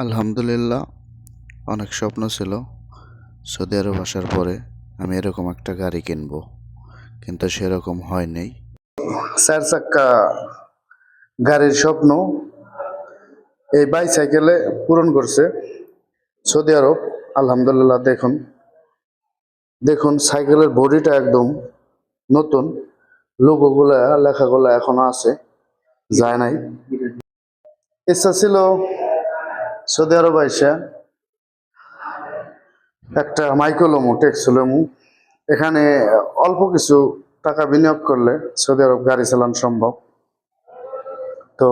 আলহামদুলিল্লাহ, অনেক স্বপ্ন ছিল সৌদি আরব আসার পরে আমি এরকম একটা গাড়ি কিনবো, কিন্তু সেরকম হয়নি। চার চাক্কা গাড়ির স্বপ্ন এই বাইসাইকেলে পূরণ করছে সৌদি আরব। আলহামদুলিল্লাহ, দেখুন দেখুন সাইকেলের বডিটা একদম নতুন, লোগোগুলা লেখাগুলা এখনো আছে, যায় নাই। ইচ্ছা ছিল সৌদি আরব আইসা একটা মাইক্রোলোমো টেক্সোলোমো, এখানে অল্প কিছু টাকা বিনিয়োগ করলে সৌদি আরব গাড়ি চালানো সম্ভব। তো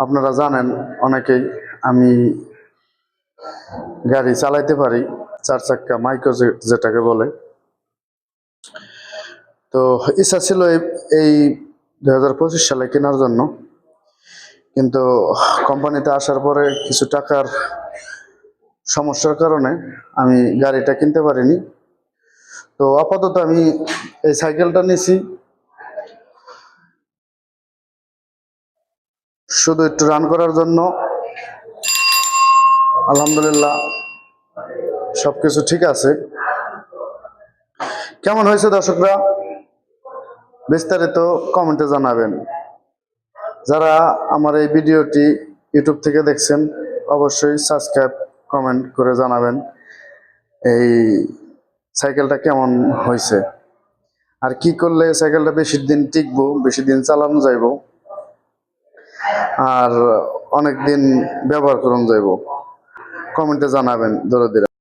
আপনারা জানেন অনেকেই, আমি গাড়ি চালাইতে পারি, চার চাক্কা মাইক্রো যেটাকে বলে। তো ইচ্ছা ছিল এই 2025 সালে কেনার জন্য, কিন্তু কোম্পানিতে আসার পরে কিছু টাকার সমস্যার কারণে আমি গাড়িটা কিনতে পারিনি। তো আপাতত আমি এই সাইকেলটা নিছি শুধু একটু রান করার জন্য। আলহামদুলিল্লাহ, সবকিছু ঠিক আছে। কেমন হয়েছে দর্শকরা, বিস্তারিত কমেন্টে জানাবেন। যারা আমার এই ভিডিওটি ইউটিউব থেকে দেখছেন, অবশ্যই সাবস্ক্রাইব কমেন্ট করে জানাবেন এই সাইকেলটা কেমন হয়েছে, আর কি করলে সাইকেলটা বেশি দিন টিকবো, বেশি দিন চালানো যাইব, আর অনেক দিন ব্যবহার করুন যাইব। কমেন্টে জানাবেন দরদিরা।